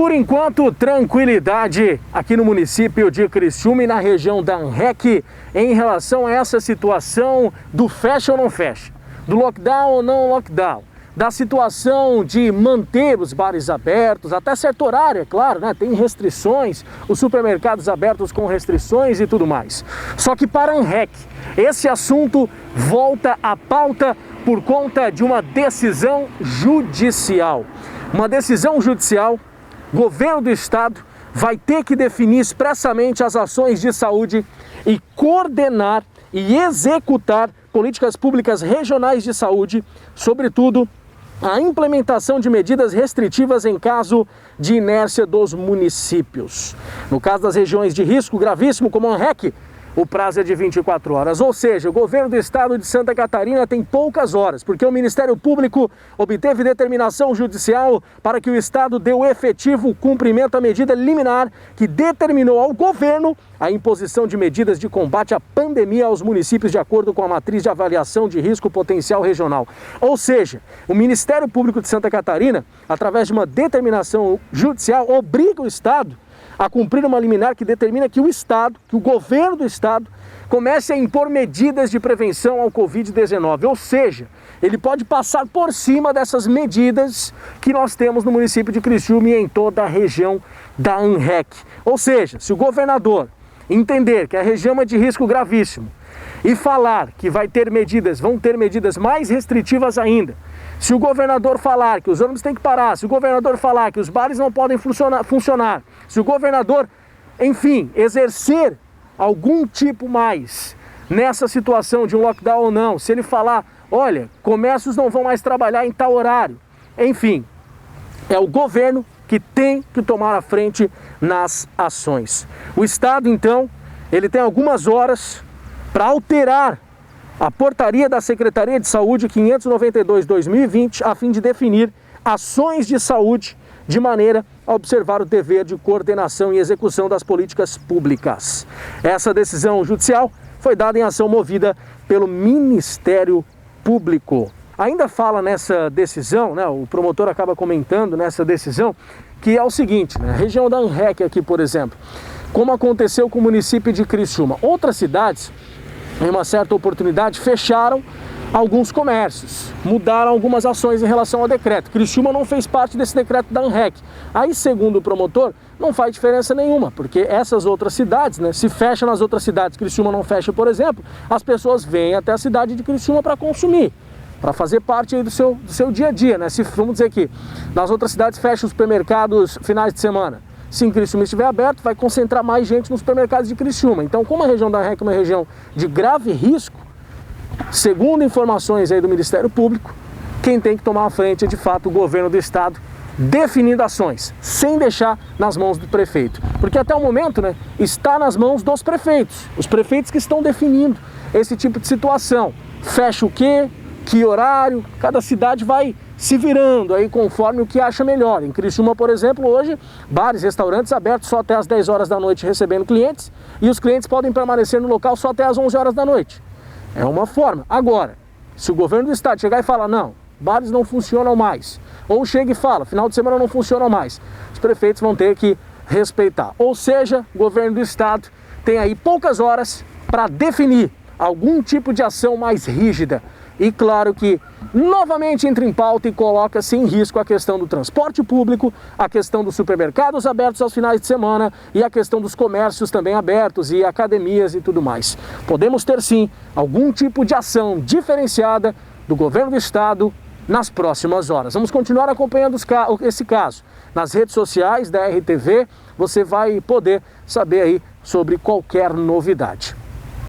Por enquanto, tranquilidade aqui no município de Criciúma e na região da ANREC em relação a essa situação do fecha ou não fecha, do lockdown ou não lockdown, da situação de manter os bares abertos, até certo horário, é claro, né? Tem restrições, os supermercados abertos com restrições e tudo mais. Só que para a ANREC, esse assunto volta à pauta por conta de uma decisão judicial. Uma decisão judicial. Governo do Estado vai ter que definir expressamente as ações de saúde e coordenar e executar políticas públicas regionais de saúde, sobretudo a implementação de medidas restritivas em caso de inércia dos municípios. No caso das regiões de risco gravíssimo, como a ANREC, o prazo é de 24 horas, ou seja, o governo do estado de Santa Catarina tem poucas horas, porque o Ministério Público obteve determinação judicial para que o estado dê o efetivo cumprimento à medida liminar que determinou ao governo a imposição de medidas de combate à pandemia aos municípios de acordo com a matriz de avaliação de risco potencial regional. Ou seja, o Ministério Público de Santa Catarina, através de uma determinação judicial, obriga o estado a cumprir uma liminar que determina que o Estado, que o governo do Estado, comece a impor medidas de prevenção ao Covid-19. Ou seja, ele pode passar por cima dessas medidas que nós temos no município de Criciúma e em toda a região da ANREC. Ou seja, se o governador entender que a região é de risco gravíssimo e falar que vão ter medidas mais restritivas ainda, se o governador falar que os ônibus têm que parar, se o governador falar que os bares não podem funcionar, se o governador, enfim, exercer algum tipo mais nessa situação de um lockdown ou não, se ele falar, olha, comércios não vão mais trabalhar em tal horário, enfim, é o governo que tem que tomar a frente nas ações. O Estado, então, ele tem algumas horas para alterar a portaria da Secretaria de Saúde 592/2020, a fim de definir ações de saúde de maneira a observar o dever de coordenação e execução das políticas públicas. Essa decisão judicial foi dada em ação movida pelo Ministério Público. Ainda fala nessa decisão, né, o promotor acaba comentando nessa decisão, que é o seguinte, né, a região da ANREC aqui, por exemplo, como aconteceu com o município de Criciúma, outras cidades, em uma certa oportunidade, fecharam alguns comércios, mudaram algumas ações em relação ao decreto. Criciúma não fez parte desse decreto da ANREC. Aí, segundo o promotor, não faz diferença nenhuma, porque essas outras cidades, né, se fecha nas outras cidades, Criciúma não fecha, por exemplo, as pessoas vêm até a cidade de Criciúma para consumir, para fazer parte aí do seu dia a dia, né? Se vamos dizer que nas outras cidades fecham os supermercados finais de semana, se em Criciúma estiver aberto, vai concentrar mais gente nos supermercados de Criciúma. Então, como a região da ANREC é uma região de grave risco, segundo informações aí do Ministério Público, quem tem que tomar a frente é de fato o governo do estado, definindo ações, sem deixar nas mãos do prefeito. Porque até o momento, né, está nas mãos dos prefeitos, os prefeitos que estão definindo esse tipo de situação. Fecha o quê? Que horário? Cada cidade vai se virando aí conforme o que acha melhor. Em Criciúma, por exemplo, hoje, bares, restaurantes abertos só até as 10 horas da noite recebendo clientes e os clientes podem permanecer no local só até as 11 horas da noite. É uma forma. Agora, se o governo do estado chegar e falar, não, bares não funcionam mais, ou chega e fala, final de semana não funciona mais, os prefeitos vão ter que respeitar. Ou seja, o governo do estado tem aí poucas horas para definir algum tipo de ação mais rígida. E claro que novamente entra em pauta e coloca-se em risco a questão do transporte público, a questão dos supermercados abertos aos finais de semana e a questão dos comércios também abertos e academias e tudo mais. Podemos ter sim algum tipo de ação diferenciada do governo do estado nas próximas horas. Vamos continuar acompanhando esse caso. Nas redes sociais da RTV você vai poder saber aí sobre qualquer novidade.